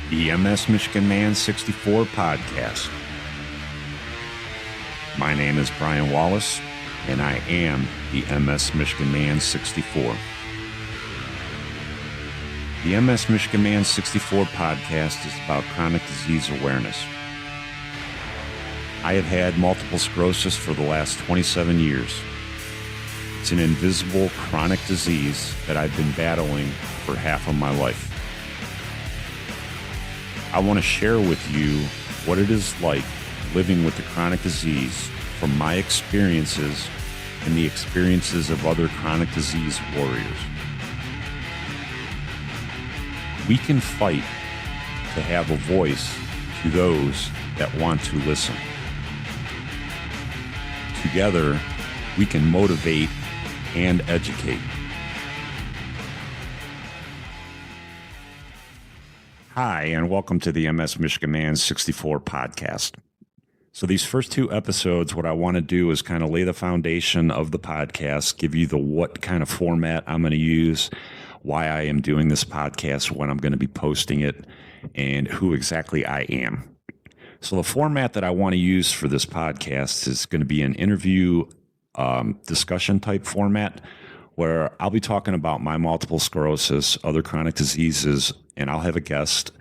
The MS Michigan Man 64 podcast. My name is Brian Wallace, and I am the MS Michigan Man 64. The MS Michigan Man 64 podcast is about chronic disease awareness. I have had multiple sclerosis for the last 27 years. It's an invisible chronic disease that I've been battling for half of my life. I want to share with you what it is like living with the chronic disease from my experiences and the experiences of other chronic disease warriors. We can fight to have a voice to those that want to listen. Together, we can motivate and educate. Hi, and welcome to the MS Michigan Man 64 podcast. So these first two episodes, what I want to do is kind of lay the foundation of the podcast, give you the what kind of format I'm going to use, why I am doing this podcast, when I'm going to be posting it, and who exactly I am. So the format that I want to use for this podcast is going to be an interview discussion type format where I'll be talking about my multiple sclerosis, other chronic diseases, and I'll have a guest.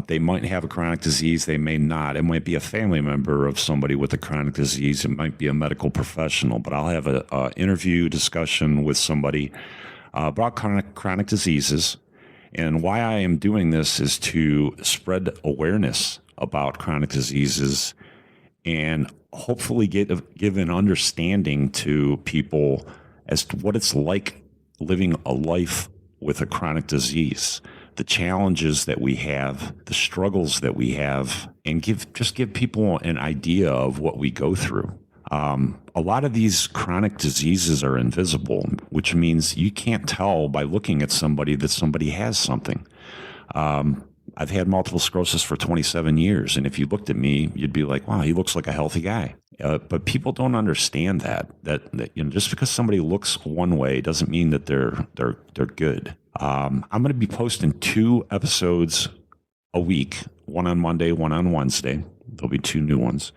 They might have a chronic disease, they may not. It might be a family member of somebody with a chronic disease. It might be a medical professional, but I'll have an interview discussion with somebody about chronic diseases. And why I am doing this is to spread awareness about chronic diseases and hopefully give an understanding to people as to what it's like living a life with a chronic disease, the challenges that we have, the struggles that we have, and give people an idea of what we go through. A lot of these chronic diseases are invisible, which means you can't tell by looking at somebody that somebody has something. I've had multiple sclerosis for 27 years, and if you looked at me, you'd be like, wow, he looks like a healthy guy. But people don't understand that just because somebody looks one way doesn't mean that they're good. I'm going to be posting 2 episodes a week, one on Monday, one on Wednesday. There'll be 2 new ones.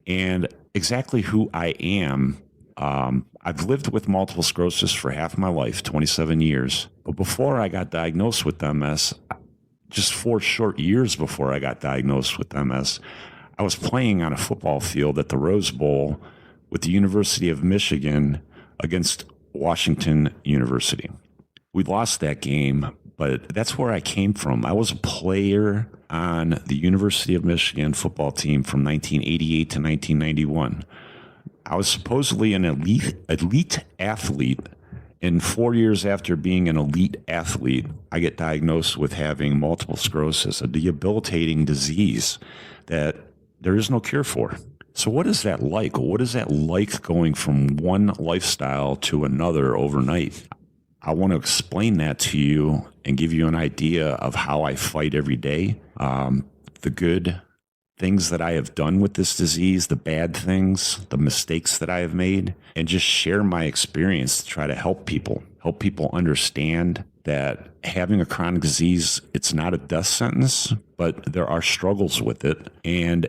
And exactly who I am, I've lived with multiple sclerosis for half my life, 27 years. But before I got diagnosed with MS, just 4 short years before I got diagnosed with MS, I was playing on a football field at the Rose Bowl with the University of Michigan against Washington University. We lost that game, but that's where I came from. I was a player on the University of Michigan football team from 1988 to 1991. I was supposedly an elite athlete, and 4 years after being an elite athlete, I get diagnosed with having multiple sclerosis, a debilitating disease that there is no cure for. So what is that like? What is that like going from one lifestyle to another overnight? I want to explain that to you and give you an idea of how I fight every day, the good things that I have done with this disease, the bad things, the mistakes that I have made, and just share my experience to try to help people understand that having a chronic disease, it's not a death sentence, but there are struggles with it. And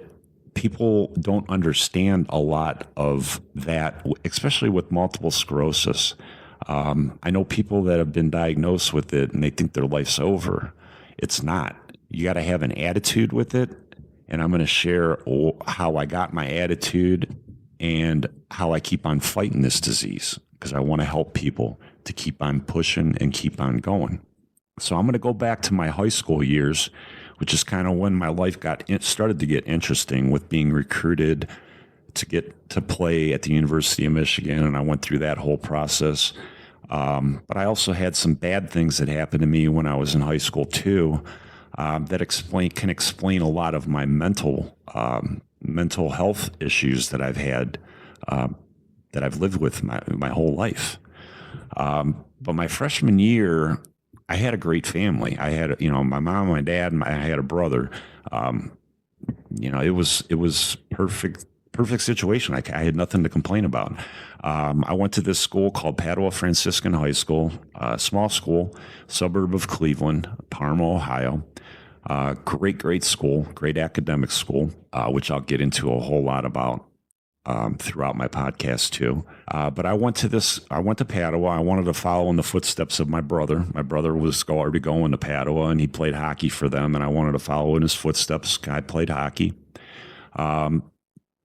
people don't understand a lot of that, especially with multiple sclerosis. I know people that have been diagnosed with it and they think their life's over. It's not. You got to have an attitude with it. And I'm going to share how I got my attitude and how I keep on fighting this disease, because I want to help people to keep on pushing and keep on going. So I'm going to go back to my high school years, which is kind of when my life started to get interesting with being recruited to get to play at the University of Michigan. And I went through that whole process. But I also had some bad things that happened to me when I was in high school too, that can explain a lot of my mental health issues that I've had, that I've lived with my whole life. But my freshman year, I had a great family. I had, my mom, my dad, and I had a brother. It was perfect situation. I had nothing to complain about. I went to this school called Padua Franciscan High School, a small school, suburb of Cleveland, Parma, Ohio. Great school, great academic school, which I'll get into a whole lot about throughout my podcast too. But I went to Padua. I wanted to follow in the footsteps of my brother. My brother was already going to Padua, and he played hockey for them, and I wanted to follow in his footsteps. I played hockey.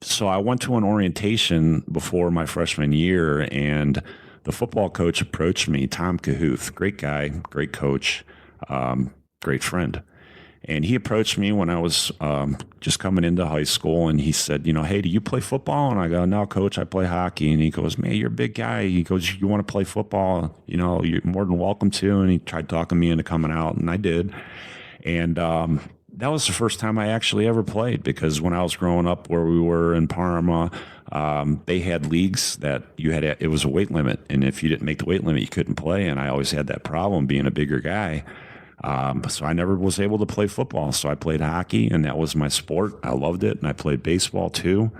So I went to an orientation before my freshman year, and the football coach approached me, Tom Cahuth, great guy, great coach, great friend. And he approached me when I was just coming into high school, and he said, hey, do you play football? And I go, no, coach, I play hockey. And he goes, man, you're a big guy. He goes, you want to play football? You're more than welcome to. And he tried talking me into coming out, and I did. And that was the first time I actually ever played, because when I was growing up where we were in Parma, they had leagues that it was a weight limit. And if you didn't make the weight limit, you couldn't play. And I always had that problem being a bigger guy. So I never was able to play football. So I played hockey, and that was my sport. I loved it. And I played baseball too.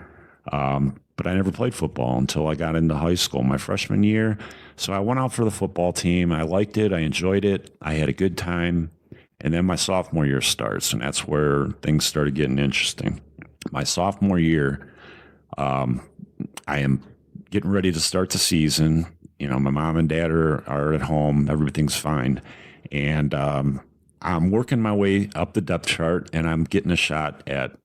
But I never played football until I got into high school, my freshman year. So I went out for the football team. I liked it. I enjoyed it. I had a good time. And then my sophomore year starts, and that's where things started getting interesting. My sophomore year, I am getting ready to start the season. My mom and dad are at home. Everything's fine. And I'm working my way up the depth chart, and I'm getting a shot at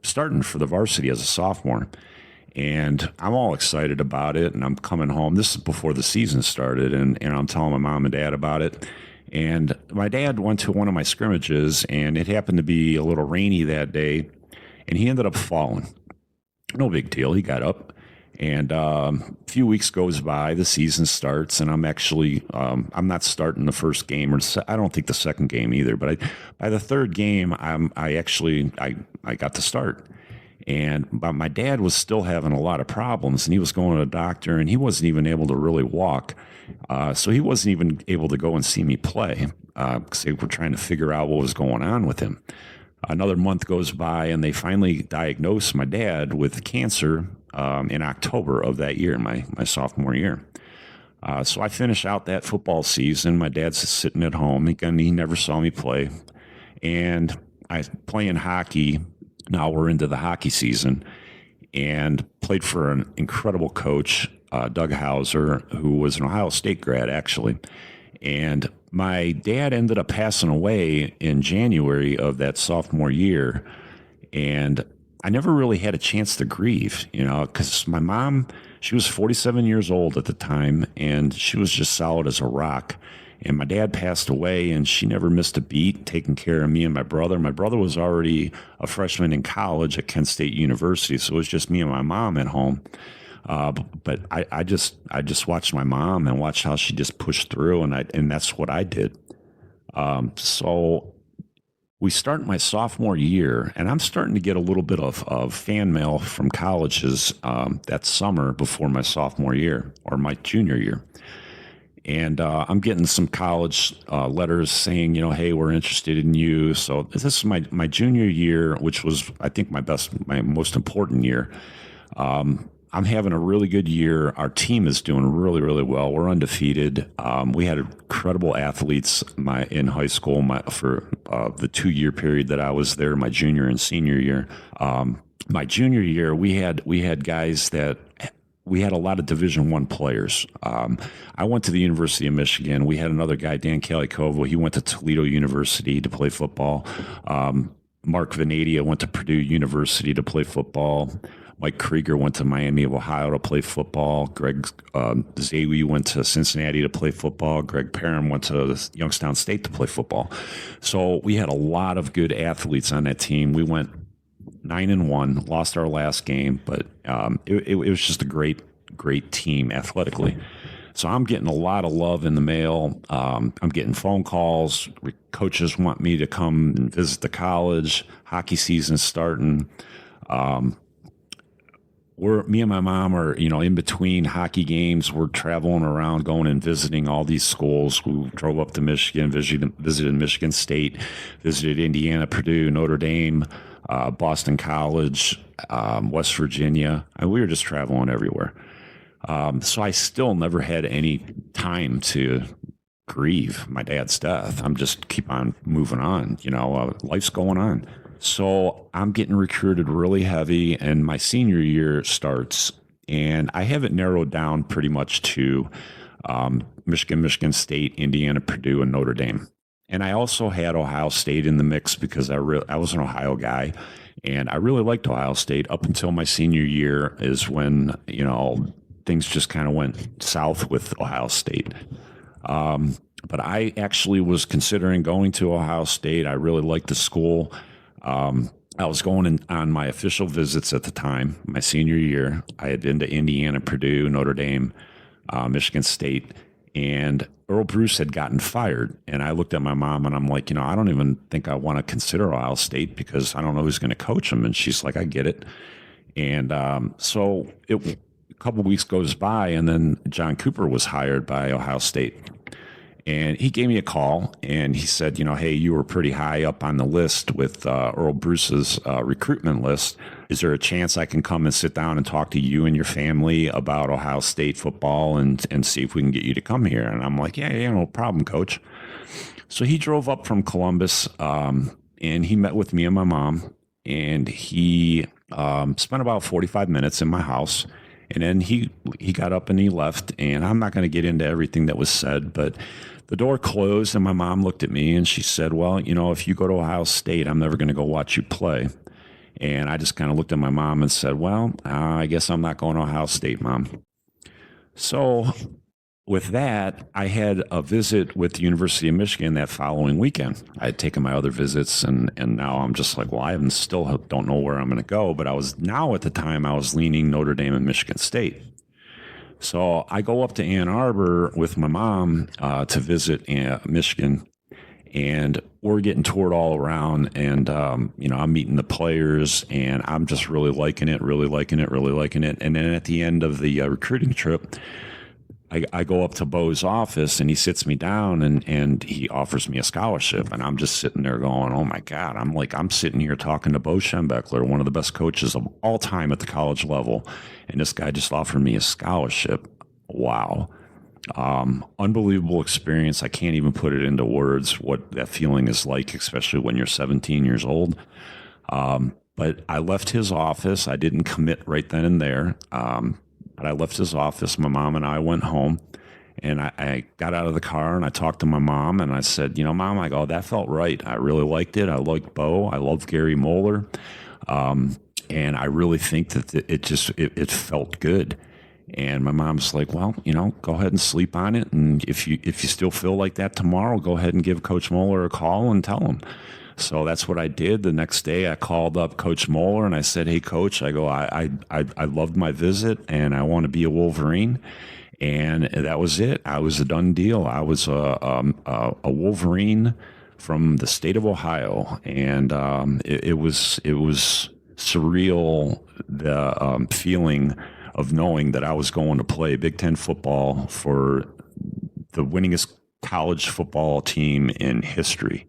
starting for the varsity as a sophomore. And I'm all excited about it, and I'm coming home. This is before the season started, and I'm telling my mom and dad about it. And my dad went to one of my scrimmages, and it happened to be a little rainy that day, and he ended up falling. No big deal. He got up. And a few weeks goes by, the season starts, and I'm actually I'm not starting the first game, or I don't think the second game either. But by the third game, I got to start. But my dad was still having a lot of problems, and he was going to a doctor, and he wasn't even able to really walk. So he wasn't even able to go and see me play, because they were trying to figure out what was going on with him. Another month goes by, and they finally diagnosed my dad with cancer in October of that year, my sophomore year. So I finish out that football season. My dad's sitting at home. Again, he never saw me play. And I playing hockey. Now we're into the hockey season, and played for an incredible coach, Doug Hauser, who was an Ohio State grad, actually. And my dad ended up passing away in January of that sophomore year. And I never really had a chance to grieve, because my mom, she was 47 years old at the time, and she was just solid as a rock. And my dad passed away, and she never missed a beat taking care of me and my brother. My brother was already a freshman in college at Kent State University, so it was just me and my mom at home. But I just watched my mom and watched how she just pushed through, and that's what I did. So we start my sophomore year, and I'm starting to get a little bit of fan mail from colleges that summer before my sophomore year or my junior year. And I'm getting some college letters saying, hey, we're interested in you. So this is my junior year, which was, I think, my most important year. I'm having a really good year. Our team is doing really, really well. We're undefeated. We had incredible athletes in high school for the 2-year period that I was there, my junior and senior year. My junior year, we had guys that we had a lot of Division I players. I went to the University of Michigan. We had another guy, Dan Kalikovo. He went to Toledo University to play football. Mark Venadia went to Purdue University to play football. Mike Krieger went to Miami of Ohio to play football. Greg Zawi went to Cincinnati to play football. Greg Parham went to Youngstown State to play football. So we had a lot of good athletes on that team. We went 9-1, lost our last game, but it was just a great team athletically. So I'm getting a lot of love in the mail. I'm getting phone calls. Coaches want me to come and visit the college. Hockey season's starting. Me and my mom are, in between hockey games. We're traveling around, going and visiting all these schools. We drove up to Michigan, visited Michigan State, visited Indiana, Purdue, Notre Dame, Boston College, West Virginia. And we were just traveling everywhere. So I still never had any time to grieve my dad's death. I'm just keep on moving on. Life's going on. So I'm getting recruited really heavy, and my senior year starts, and I have it narrowed down pretty much to Michigan, Michigan State, Indiana, Purdue, and Notre Dame. And I also had Ohio State in the mix because I was an Ohio guy, and I really liked Ohio State up until my senior year is when, things just kind of went south with Ohio State. But I actually was considering going to Ohio State. I really liked the school. I was going on my official visits at the time, my senior year. I had been to Indiana, Purdue, Notre Dame, Michigan State, and Earl Bruce had gotten fired. And I looked at my mom and I'm like, I don't even think I want to consider Ohio State because I don't know who's going to coach them. And she's like, I get it. And so a couple of weeks goes by, and then John Cooper was hired by Ohio State. And he gave me a call and he said, hey, you were pretty high up on the list with Earl Bruce's recruitment list. Is there a chance I can come and sit down and talk to you and your family about Ohio State football and see if we can get you to come here? And I'm like, yeah, no problem, coach. So he drove up from Columbus and he met with me and my mom, and he spent about 45 minutes in my house. And then he got up and he left. And I'm not going to get into everything that was said, but the door closed and my mom looked at me and she said, well, if you go to Ohio State, I'm never going to go watch you play. And I just kind of looked at my mom and said, well, I guess I'm not going to Ohio State, Mom. So with that, I had a visit with the University of Michigan that following weekend. I had taken my other visits, and now I'm just like, well, I still don't know where I'm going to go. But at the time, I was leaning Notre Dame and Michigan State. So I go up to Ann Arbor with my mom to visit Michigan, and we're getting toured all around. And, I'm meeting the players, and I'm just really liking it. And then at the end of the recruiting trip, I go up to Bo's office and he sits me down and he offers me a scholarship. And I'm just sitting there going, oh my God, I'm sitting here talking to Bo Schembechler, one of the best coaches of all time at the college level. And this guy just offered me a scholarship. Wow. Unbelievable experience. I can't even put it into words what that feeling is like, especially when you're 17 years old. But I left his office. I didn't commit right then and there. But I left his office. My mom and I went home, and I got out of the car and I talked to my mom and I said, Mom, that felt right. I really liked it. I liked Bo. I love Gary Moeller. And I really think that it felt good. And my mom's like, well, go ahead and sleep on it. And if you still feel like that tomorrow, go ahead and give Coach Moeller a call and tell him. So that's what I did. The next day I called up Coach Moeller and I said, hey, Coach, I loved my visit and I want to be a Wolverine. And that was it. I was a done deal. I was a Wolverine from the state of Ohio. And it was surreal, the feeling of knowing that I was going to play Big Ten football for the winningest college football team in history.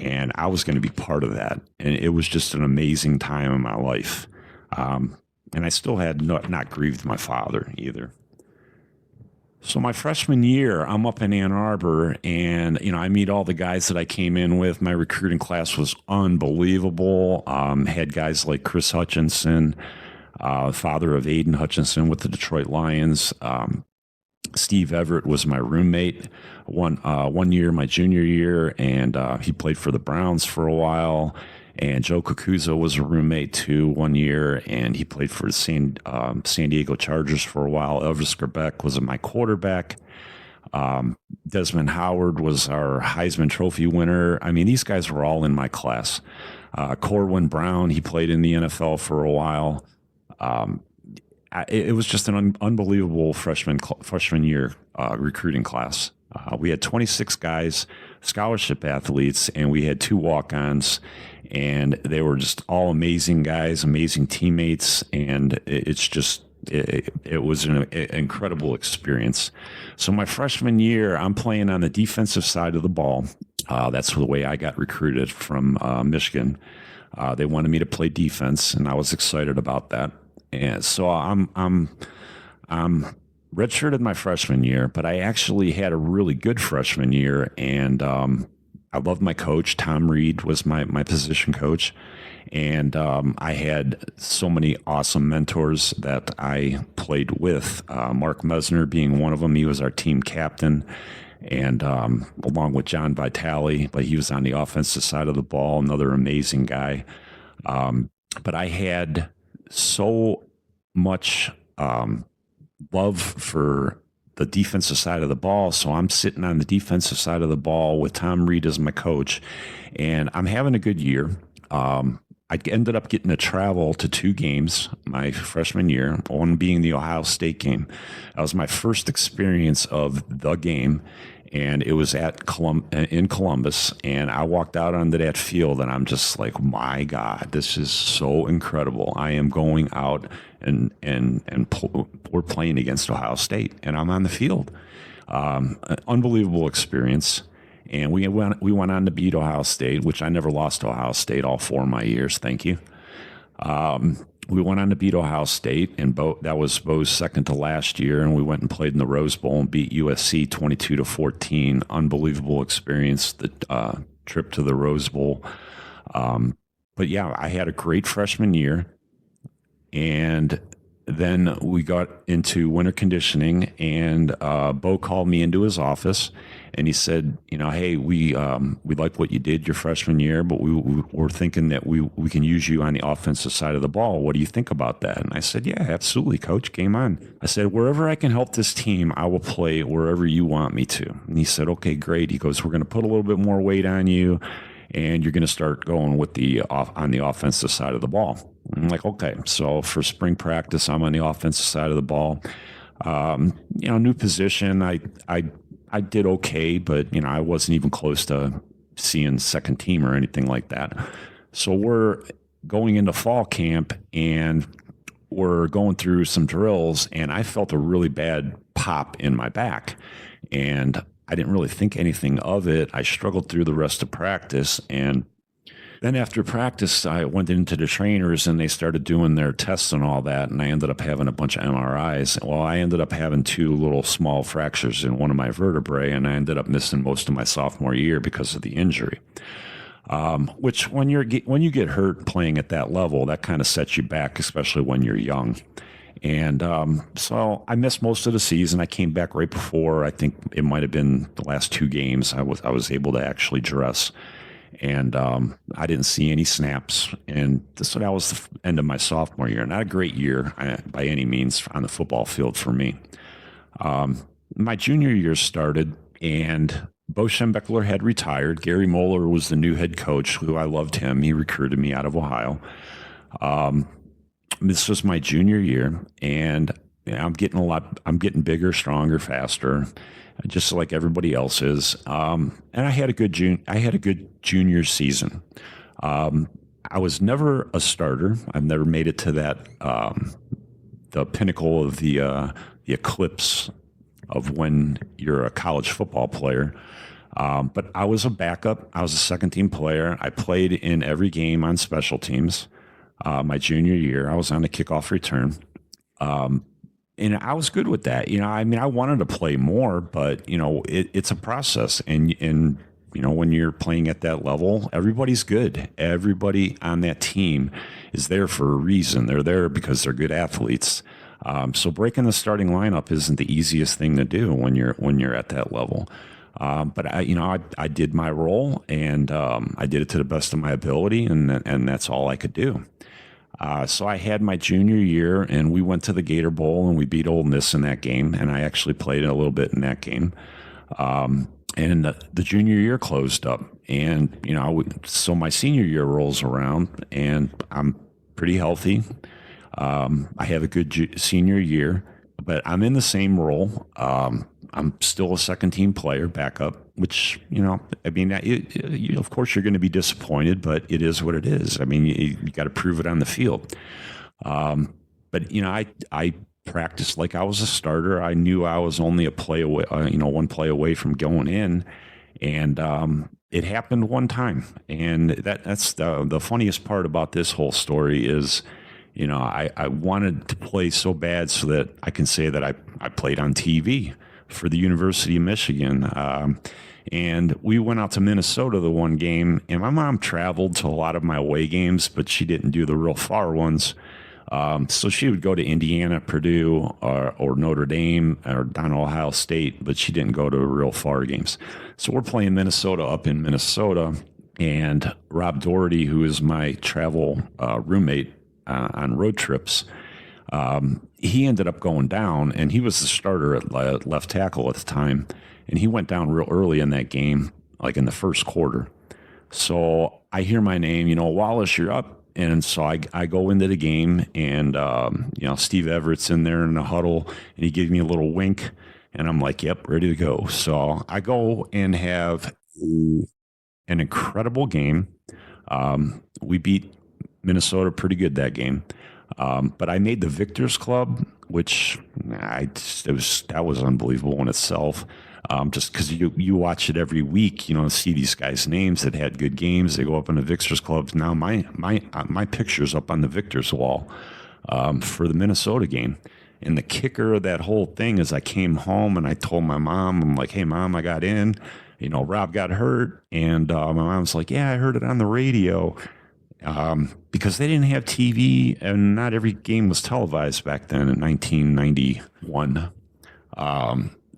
And I was going to be part of that. And it was just an amazing time in my life. And I still had not grieved my father either. So my freshman year, I'm up in Ann Arbor and, I meet all the guys that I came in with. My recruiting class was unbelievable. Had guys like Chris Hutchinson, father of Aiden Hutchinson with the Detroit Lions. Steve Everett was my roommate one year, my junior year, and he played for the Browns for a while. And Joe Kukuza was a roommate too 1 year, and he played for the San Diego Chargers for a while. Elvis Grbeck was my quarterback. Desmond Howard was our Heisman Trophy winner. I mean, these guys were all in my class. Corwin Brown, he played in the NFL for a while. It was just an unbelievable freshman year recruiting class. We had 26 guys, scholarship athletes, and we had 2 walk-ons, and they were just all amazing guys, amazing teammates, and it was an incredible experience. So my freshman year, I'm playing on the defensive side of the ball. That's the way I got recruited from Michigan. They wanted me to play defense, and I was excited about that. And so I'm redshirted my freshman year, but I actually had a really good freshman year, and I loved my coach. Tom Reed was my position coach, and I had so many awesome mentors that I played with. Mark Mesner being one of them. He was our team captain, and along with John Vitale, but he was on the offensive side of the ball, another amazing guy. But I had so much love for the defensive side of the ball. So I'm sitting on the defensive side of the ball with Tom Reed as my coach, and I'm having a good year. I ended up getting to travel to 2 games my freshman year, one being the Ohio State game. That was my first experience of the game, and it was at in Columbus. And I walked out onto that field, and I'm just like, my God, this is so incredible. I am going out and we're playing against Ohio State, and I'm on the field. An unbelievable experience. And we went on to beat Ohio State, which I never lost to Ohio State all 4 of my years. Thank you. We went on to beat Ohio State, and that was Bo's second to last year. And we went and played in the Rose Bowl and beat USC 22-14. Unbelievable experience. The trip to the Rose Bowl. But yeah, I had a great freshman year, and then we got into winter conditioning, and Bo called me into his office, and he said, hey, we like what you did your freshman year, but we're thinking that we can use you on the offensive side of the ball. What do you think about that? And I said, yeah, absolutely, coach, game on. I said, wherever I can help this team, I will play wherever you want me to. And he said, okay, great. He goes, we're going to put a little bit more weight on you, and you're going to start going with on the offensive side of the ball. I'm like, okay. So for spring practice, I'm on the offensive side of the ball. New position. I did okay, but I wasn't even close to seeing second team or anything like that. So we're going into fall camp, and we're going through some drills, and I felt a really bad pop in my back, and I didn't really think anything of it. I struggled through the rest of practice, and then after practice, I went into the trainers, and they started doing their tests and all that, and I ended up having a bunch of MRIs. Well, I ended up having 2 little small fractures in one of my vertebrae, and I ended up missing most of my sophomore year because of the injury. Which when you get hurt playing at that level, that kind of sets you back, especially when you're young. And so I missed most of the season. I came back right before, I think it might have been the last 2 games, I was able to actually dress. And I didn't see any snaps. And so that was the end of my sophomore year. Not a great year by any means on the football field for me. My junior year started, and Bo Schembechler had retired. Gary Moeller was the new head coach, who I loved him. He recruited me out of Ohio. This was my junior year, and I'm getting bigger, stronger, faster, just like everybody else is. And I had a good junior season. I was never a starter. I've never made it to that the pinnacle of the eclipse of when you're a college football player. But I was a backup. I was a second team player. I played in every game on special teams. My junior year, I was on the kickoff return. And I was good with that. I wanted to play more, but it's a process. And when you're playing at that level, everybody's good. Everybody on that team is there for a reason. They're there because they're good athletes. So breaking the starting lineup isn't the easiest thing to do when you're at that level. But I did my role, and I did it to the best of my ability, and that's all I could do. So I had my junior year, and we went to the Gator Bowl, and we beat Ole Miss in that game, and I actually played a little bit in that game. And the junior year closed up, and so my senior year rolls around, and I'm pretty healthy. I have a good senior year, but I'm in the same role. I'm still a second team player, backup, which, of course you're going to be disappointed, but it is what it is. You got to prove it on the field. But I practiced like I was a starter. I knew I was only a play away, one play away from going in. And it happened one time. And that's the funniest part about this whole story is, I wanted to play so bad so that I can say that I played on TV for the University of Michigan. And we went out to Minnesota the one game, and my mom traveled to a lot of my away games, but she didn't do the real far ones. So she would go to Indiana, Purdue, or Notre Dame, or down to Ohio State, but she didn't go to real far games. So we're playing Minnesota up in Minnesota, and Rob Doherty, who is my travel roommate on road trips, he ended up going down, and he was the starter at left tackle at the time, and he went down real early in that game, like in the first quarter. So I hear my name, Wallace, you're up. And so I go into the game, and, Steve Everett's in there in the huddle, and he gave me a little wink, and I'm like, yep, ready to go. So I go and have an incredible game. We beat Minnesota pretty good that game. But I made the Victors Club, which that was unbelievable in itself. Just because you watch it every week, see these guys' names that had good games. They go up in the Victors Clubs. Now my picture's up on the Victors wall for the Minnesota game. And the kicker of that whole thing is I came home and I told my mom, I'm like, hey, Mom, I got in. Rob got hurt. And my mom's like, yeah, I heard it on the radio. Because they didn't have TV and not every game was televised back then in 1991.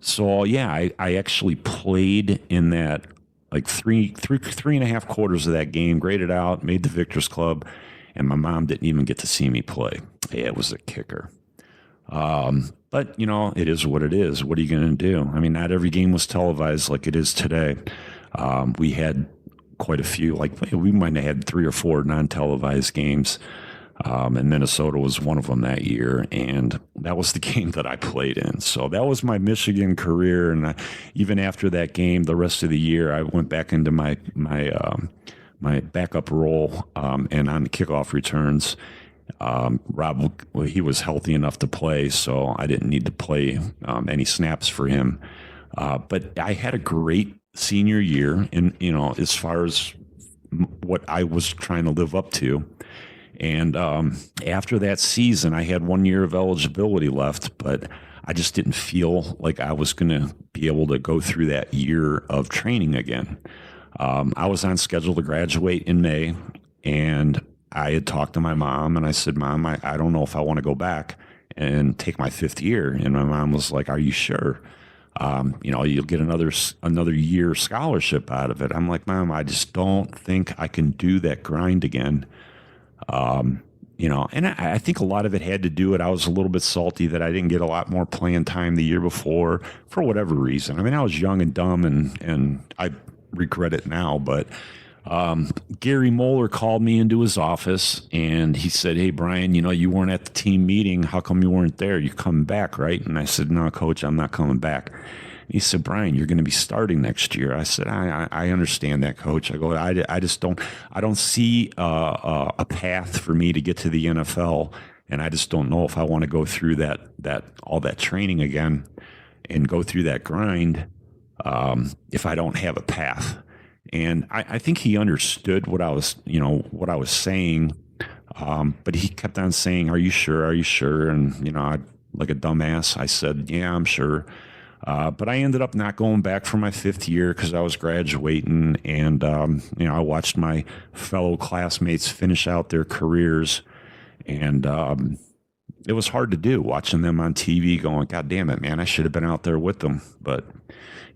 So yeah, I actually played in that like three and a half quarters of that game, graded out, made the Victors Club, and my mom didn't even get to see me play. Yeah, it was a kicker. But it is what it is. What are you going to do? I mean, not every game was televised like it is today. We had quite a few, like we might have had 3 or 4 non-televised games. And Minnesota was one of them that year, and that was the game that I played in. So that was my Michigan career, and even after that game, the rest of the year, I went back into my backup role, and on the kickoff returns, Rob, he was healthy enough to play, so I didn't need to play any snaps for him. But I had a great senior year, and as far as what I was trying to live up to. And after that season, I had 1 year of eligibility left, but I just didn't feel like I was going to be able to go through that year of training again. I was on schedule to graduate in May, and I had talked to my mom, and I said, Mom, I don't know if I want to go back and take my 5th year. And my mom was like, are you sure? You'll get another year scholarship out of it. I'm like, Mom, I just don't think I can do that grind again. And I think a lot of it had to do with, I was a little bit salty that I didn't get a lot more playing time the year before for whatever reason. I mean, I was young and dumb, and I regret it now, but Gary Moeller called me into his office, and he said, hey, Brian, you weren't at the team meeting. How come you weren't there? You're coming back, right? And I said, no, Coach, I'm not coming back. He said, Brian, you're going to be starting next year. I said, I understand that, Coach. I go, I just don't see a path for me to get to the NFL, and I just don't know if I want to go through all that training again and go through that grind if I don't have a path. And I think he understood what I was saying, but he kept on saying, "Are you sure? Are you sure?" And I, like a dumbass, I said, "Yeah, I'm sure." But I ended up not going back for my 5th year because I was graduating, and I watched my fellow classmates finish out their careers, and it was hard to do watching them on TV, going, "God damn it, man, I should have been out there with them." But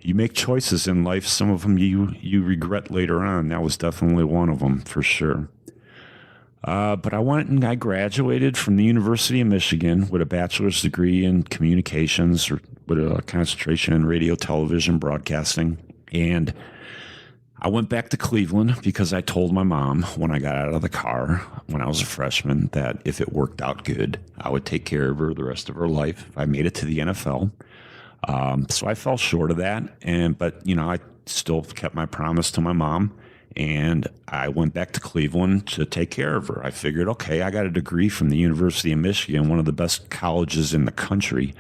you make choices in life. Some of them you regret later on. That was definitely one of them for sure. But I went and I graduated from the University of Michigan with a bachelor's degree in communications, with a concentration in radio, television, broadcasting. And I went back to Cleveland because I told my mom when I got out of the car when I was a freshman that if it worked out good, I would take care of her the rest of her life if I made it to the NFL. So I fell short of that, but I still kept my promise to my mom, and I went back to Cleveland to take care of her. I figured, okay, I got a degree from the University of Michigan, one of the best colleges in the country,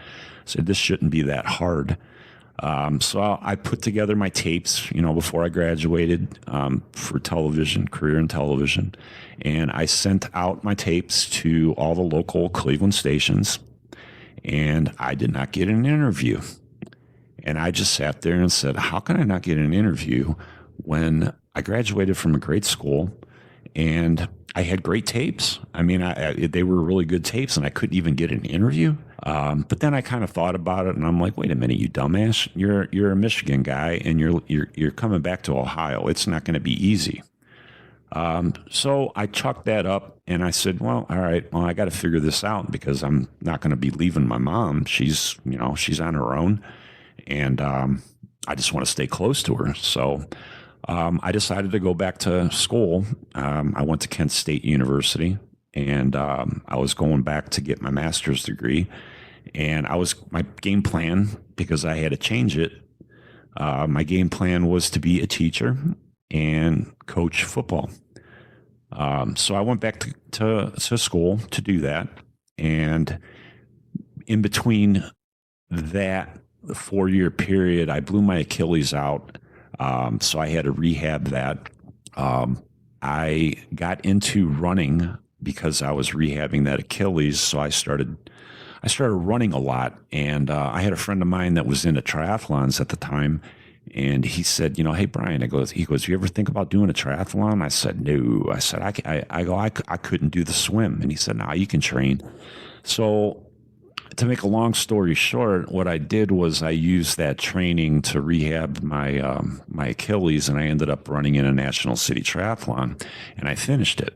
so this shouldn't be that hard. So I put together my tapes, before I graduated, for television, career in television. And I sent out my tapes to all the local Cleveland stations, and I did not get an interview. And I just sat there and said, how can I not get an interview when I graduated from a great school and I had great tapes? I mean, they were really good tapes, and I couldn't even get an interview. But then I kind of thought about it, and I'm like, wait a minute, you dumbass! You're a Michigan guy, and you're coming back to Ohio. It's not going to be easy. So I chalked that up, and I said, well, all right, well, I got to figure this out because I'm not going to be leaving my mom. She's on her own, and I just want to stay close to her. So I decided to go back to school. I went to Kent State University, and I was going back to get my master's degree. And my game plan, because I had to change it, my game plan was to be a teacher and coach football. So I went back to school to do that. And in between that 4-year period, I blew my Achilles out. So I had to rehab that. I got into running because I was rehabbing that Achilles. So I started running a lot. And I had a friend of mine that was into triathlons at the time. And he said, hey, Brian, he goes, you ever think about doing a triathlon? I said, no. I said, I couldn't do the swim. And he said, no, you can train. So to make a long story short, what I did was I used that training to rehab my my Achilles, and I ended up running in a national city triathlon, and I finished it.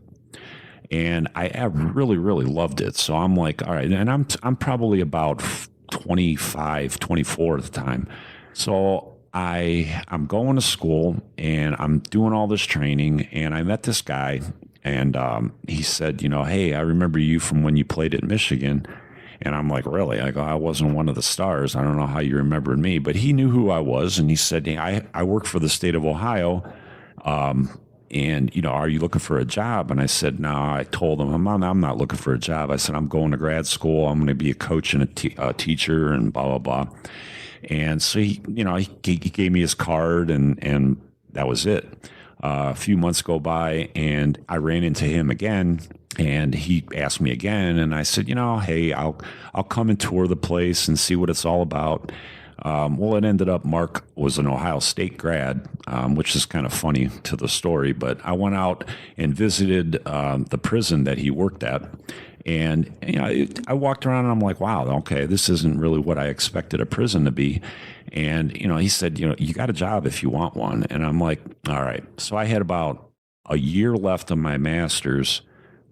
And I really, really loved it. So I'm like, all right, and I'm probably about 25, 24 at the time. So I'm going to school, and I'm doing all this training, and I met this guy, and he said, hey, I remember you from when you played at Michigan. And I'm like, really? I go, I wasn't one of the stars. I don't know how you remembered me, but he knew who I was. And he said, hey, I work for the state of Ohio. And, are you looking for a job? And I said, no, I told him, I'm not looking for a job. I said, I'm going to grad school. I'm going to be a coach and a teacher and blah, blah, blah. And so he gave me his card, and that was it. A few months go by, and I ran into him again, and he asked me again, and I said, hey, I'll come and tour the place and see what it's all about. Well, it ended up Mark was an Ohio State grad, which is kind of funny to the story, but I went out and visited the prison that he worked at. And, I walked around and I'm like, wow, okay, this isn't really what I expected a prison to be. And, he said, you got a job if you want one. And I'm like, all right. So I had about a year left of my master's,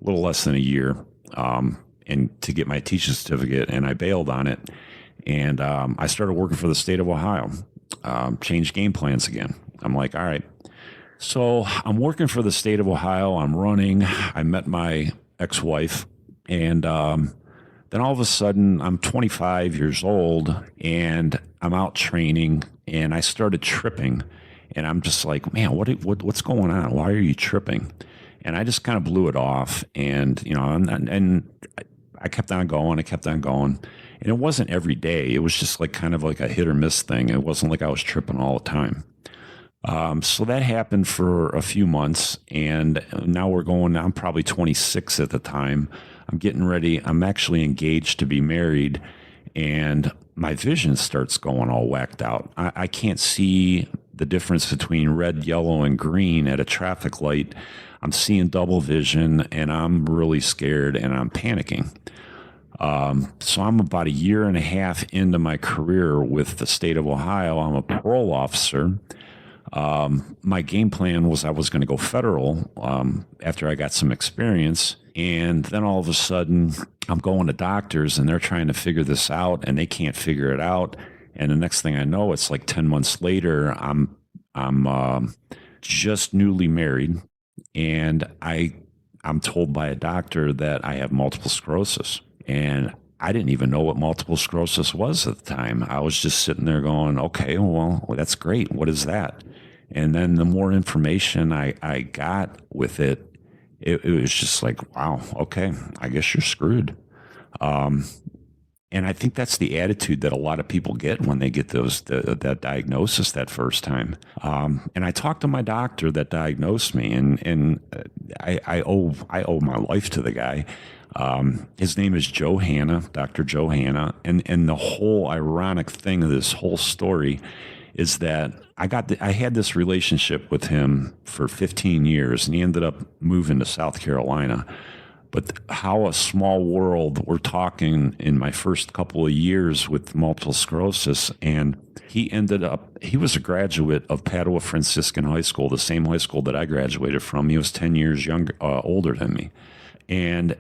a little less than a year, and to get my teaching certificate, and I bailed on it. And I started working for the state of Ohio, changed game plans again. I'm like, all right. So I'm working for the state of Ohio. I'm running. I met my ex-wife. And then all of a sudden, I'm 25 years old, and I'm out training, and I started tripping. And I'm just like, man, what's going on? Why are you tripping? And I just kind of blew it off. And, and I kept on going. I kept on going. And it wasn't every day. It was just like kind of like a hit or miss thing. It wasn't like I was tripping all the time. So that happened for a few months. And now I'm probably 26 at the time. I'm getting ready. I'm actually engaged to be married, and my vision starts going all whacked out. I can't see the difference between red, yellow, and green at a traffic light. I'm seeing double vision, and I'm really scared, and I'm panicking. So I'm about a year and a half into my career with the state of Ohio. I'm a parole officer. My game plan was I was going to go federal after I got some experience. And then all of a sudden, I'm going to doctors, and they're trying to figure this out, and they can't figure it out. And the next thing I know, it's like 10 months later, I'm just newly married, and I'm told by a doctor that I have multiple sclerosis. And I didn't even know what multiple sclerosis was at the time. I was just sitting there going, okay, well, that's great. What is that? And then the more information I got with it, it was just like, wow, okay, I guess you're screwed. And I think that's the attitude that a lot of people get when they get that diagnosis that first time. And I talked to my doctor that diagnosed me, and I owe my life to the guy. His name is Joe Hanna, Dr. Joe Hanna, and the whole ironic thing of this whole story is that I had this relationship with him for 15 years, and he ended up moving to South Carolina. But how a small world, we're talking in my first couple of years with multiple sclerosis. And he was a graduate of Padua Franciscan High School, the same high school that I graduated from. He was 10 years older than me. And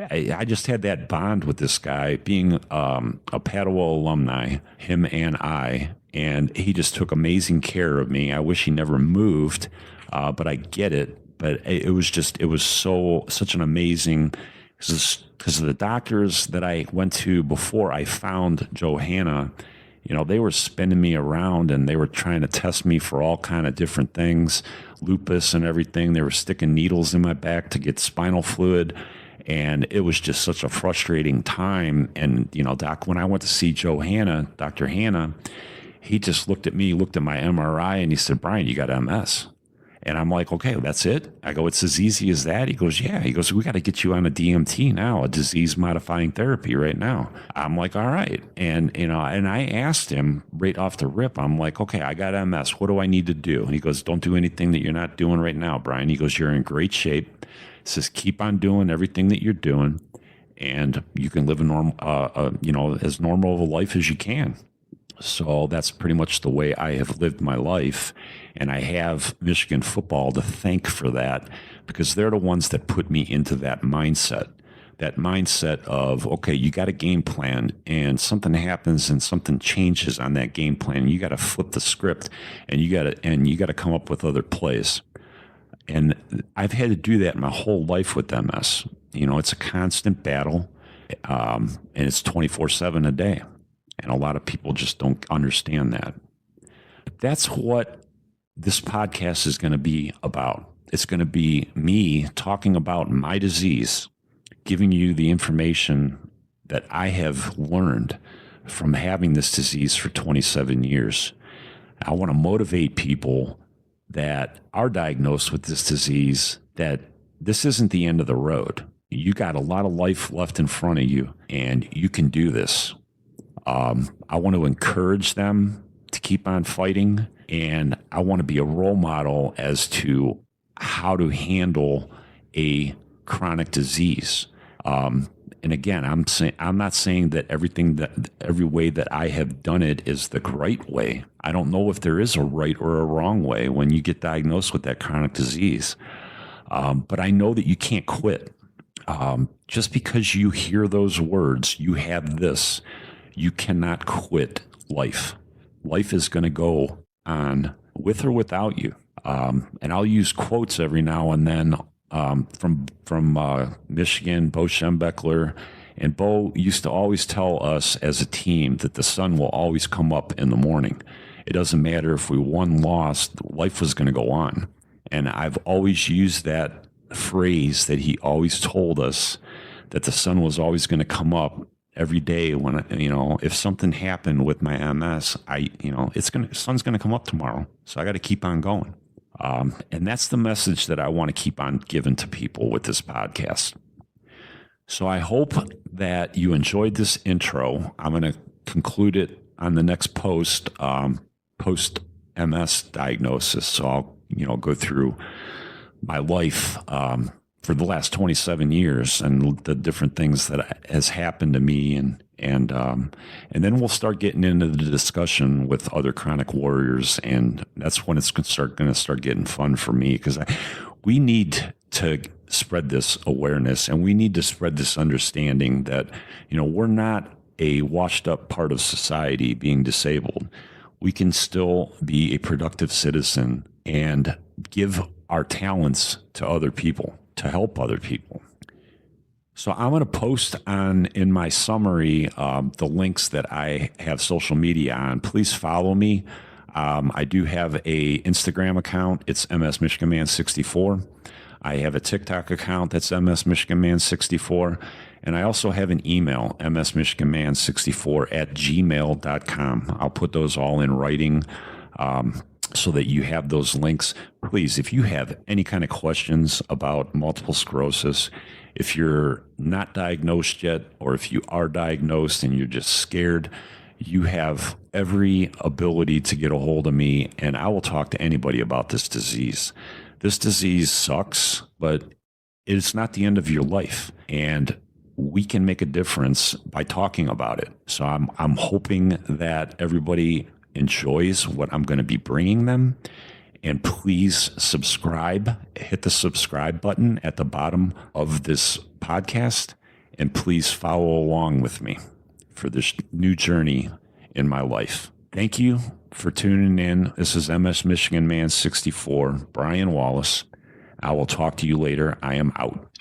I just had that bond with this guy, being a Padua alumni, him and I. And he just took amazing care of me. I wish he never moved, but I get it. But it was such an amazing, because of the doctors that I went to before I found Joe Hanna, they were spinning me around and they were trying to test me for all kind of different things, lupus and everything. They were sticking needles in my back to get spinal fluid. And it was just such a frustrating time. And, Doc, when I went to see Joe Hanna, Dr. Hanna, he just looked at me, looked at my MRI, and he said, "Brian, you got MS." And I'm like, "Okay, that's it?" I go, "It's as easy as that?" He goes, "Yeah." He goes, "We got to get you on a DMT now, a disease modifying therapy right now." I'm like, "All right." And, and I asked him right off the rip, I'm like, "Okay, I got MS. What do I need to do?" And he goes, "Don't do anything that you're not doing right now, Brian." He goes, "You're in great shape." He says, "Keep on doing everything that you're doing, and you can live a normal, as normal of a life as you can." So that's pretty much the way I have lived my life. And I have Michigan football to thank for that, because they're the ones that put me into that mindset of, okay, you got a game plan and something happens and something changes on that game plan. You got to flip the script and you got to come up with other plays. And I've had to do that my whole life with MS. It's a constant battle, and it's 24/7 a day. And a lot of people just don't understand that. That's what this podcast is going to be about. It's going to be me talking about my disease, giving you the information that I have learned from having this disease for 27 years. I want to motivate people that are diagnosed with this disease that this isn't the end of the road. You got a lot of life left in front of you, and you can do this. I want to encourage them to keep on fighting, and I want to be a role model as to how to handle a chronic disease. And again, I'm not saying that every way that I have done it is the right way. I don't know if there is a right or a wrong way when you get diagnosed with that chronic disease. But I know that you can't quit. Just because you hear those words, you have this. You cannot quit life. Life is going to go on with or without you. And I'll use quotes every now and then from Michigan, Bo Schembechler. And Bo used to always tell us as a team that the sun will always come up in the morning. It doesn't matter if we won, lost, life was going to go on. And I've always used that phrase that he always told us, that the sun was always going to come up every day. When, if something happened with my MS, the sun's going to come up tomorrow. So I got to keep on going. And that's the message that I want to keep on giving to people with this podcast. So I hope that you enjoyed this intro. I'm going to conclude it on the next post MS diagnosis. So I'll, go through my life, for the last 27 years and the different things that has happened to me. And then we'll start getting into the discussion with other chronic warriors. And that's when it's going to start getting fun for me, because we need to spread this awareness, and we need to spread this understanding that, we're not a washed up part of society being disabled. We can still be a productive citizen and give our talents to other people, to help other people. So I'm going to post in my summary the links that I have social media on. Please follow me. I do have a Instagram account. It's MS Michigan Man 64. I have a TikTok account that's MS Michigan Man 64. And I also have an email, msmichiganman64@gmail.com. I'll put those all in writing so that you have those links. Please, if you have any kind of questions about multiple sclerosis, if you're not diagnosed yet, or if you are diagnosed and you're just scared, you have every ability to get a hold of me, and I will talk to anybody about this disease. This disease sucks, but it's not the end of your life. And we can make a difference by talking about it. So I'm hoping that everybody enjoys what I'm going to be bringing them. And please subscribe, hit the subscribe button at the bottom of this podcast. And please follow along with me for this new journey in my life. Thank you for tuning in. This is MS Michigan Man 64, Brian Wallace. I will talk to you later. I am out.